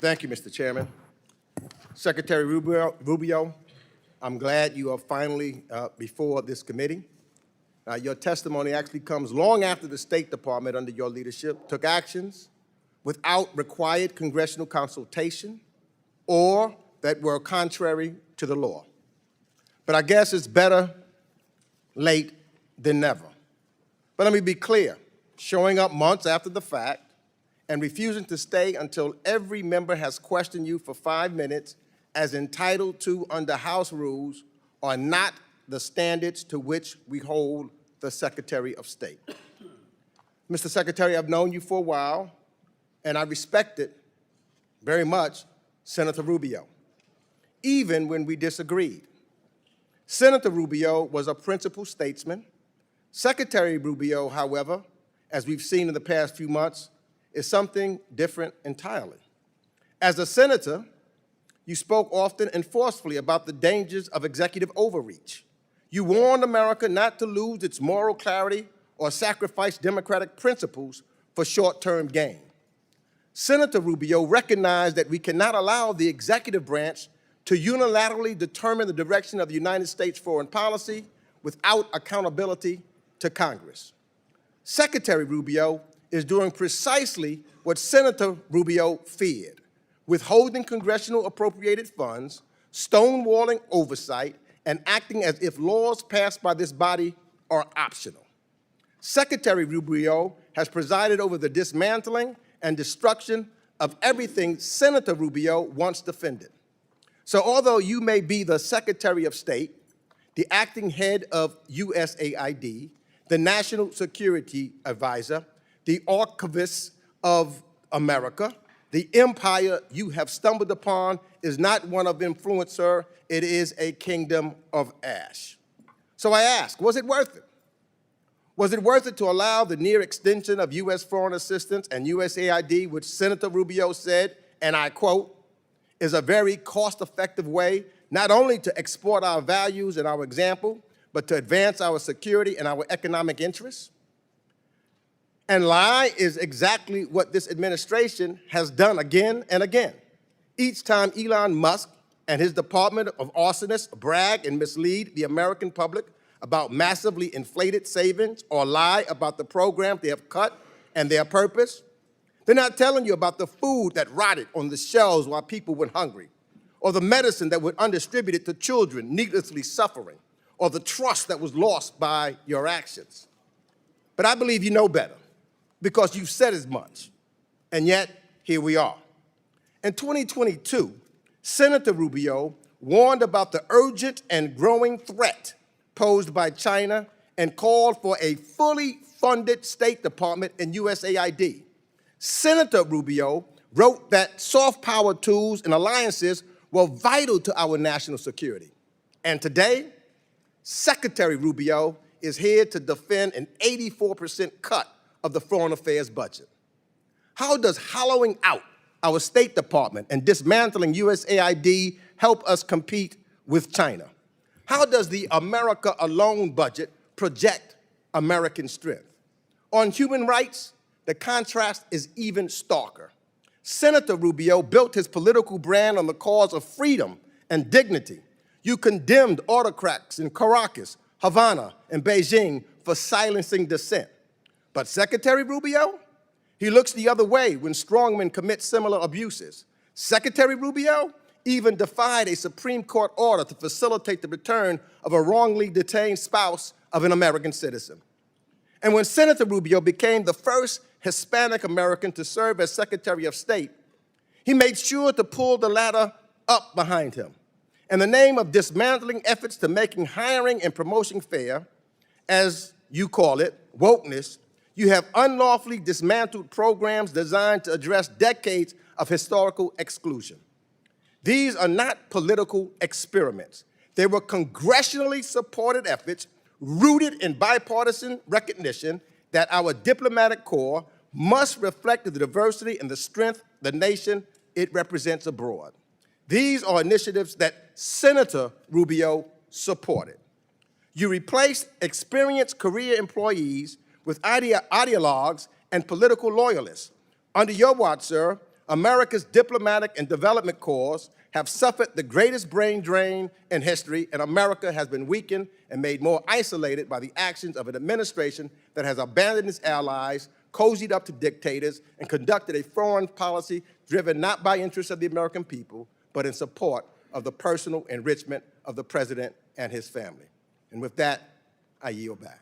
Thank you, Mr. Chairman. Secretary Rubio, I'm glad you are finally before this committee. Your testimony actually comes long after the State Department, under your leadership, took actions without required congressional consultation or that were contrary to the law. But I guess it's better late than never. But let me be clear, showing up months after the fact and refusing to stay until every member has questioned you for 5 minutes as entitled to under House rules are not the standards to which we hold the Secretary of State. Mr. Secretary, I've known you for a while, and I respected very much Senator Rubio, even when we disagreed. Senator Rubio was a principled statesman. Secretary Rubio, however, as we've seen in the past few months, is something different entirely. As a senator, you spoke often and forcefully about the dangers of executive overreach. You warned America not to lose its moral clarity or sacrifice democratic principles for short-term gain. Senator Rubio recognized that we cannot allow the executive branch to unilaterally determine the direction of the United States foreign policy without accountability to Congress. Secretary Rubio is doing precisely what Senator Rubio feared, withholding congressional appropriated funds, stonewalling oversight, and acting as if laws passed by this body are optional. Secretary Rubio has presided over the dismantling and destruction of everything Senator Rubio once defended. So although you may be the Secretary of State, the acting head of USAID, the National Security Advisor, the Archivist of America, the empire you have stumbled upon is not one of influence, sir. It is a kingdom of ash. So I ask, was it worth it? Was it worth it to allow the near extension of U.S. foreign assistance and USAID, which Senator Rubio said, and I quote, is a very cost-effective way not only to export our values and our example, but to advance our security and our economic interests? And lie is exactly what this administration has done again and again. Each time Elon Musk and his department of arsonists brag and mislead the American public about massively inflated savings or lie about the programs they have cut and their purpose, they're not telling you about the food that rotted on the shelves while people went hungry, or the medicine that was undistributed to children needlessly suffering, or the trust that was lost by your actions. But I believe you know better, because you've said as much, and yet here we are. In 2022, Senator Rubio warned about the urgent and growing threat posed by China and called for a fully funded State Department and USAID. Senator Rubio wrote that soft power tools and alliances were vital to our national security. And today, Secretary Rubio is here to defend an 84% cut of the foreign affairs budget. How does hollowing out our State Department and dismantling USAID help us compete with China? How does the America Alone budget project American strength? On human rights, the contrast is even starker. Senator Rubio built his political brand on the cause of freedom and dignity. You condemned autocrats in Caracas, Havana, and Beijing for silencing dissent. But Secretary Rubio, he looks the other way when strongmen commit similar abuses. Secretary Rubio even defied a Supreme Court order to facilitate the return of a wrongly detained spouse of an American citizen. And when Senator Rubio became the first Hispanic American to serve as Secretary of State, he made sure to pull the ladder up behind him. In the name of dismantling efforts to making hiring and promotion fair, as you call it, wokeness, you have unlawfully dismantled programs designed to address decades of historical exclusion. These are not political experiments. They were congressionally supported efforts rooted in bipartisan recognition that our diplomatic corps must reflect the diversity and the strength of the nation it represents abroad. These are initiatives that Senator Rubio supported. You replaced experienced career employees with ideologues and political loyalists. Under your watch, sir, America's diplomatic and development corps have suffered the greatest brain drain in history, and America has been weakened and made more isolated by the actions of an administration that has abandoned its allies, cozied up to dictators, and conducted a foreign policy driven not by interests of the American people, but in support of the personal enrichment of the president and his family. And with that, I yield back.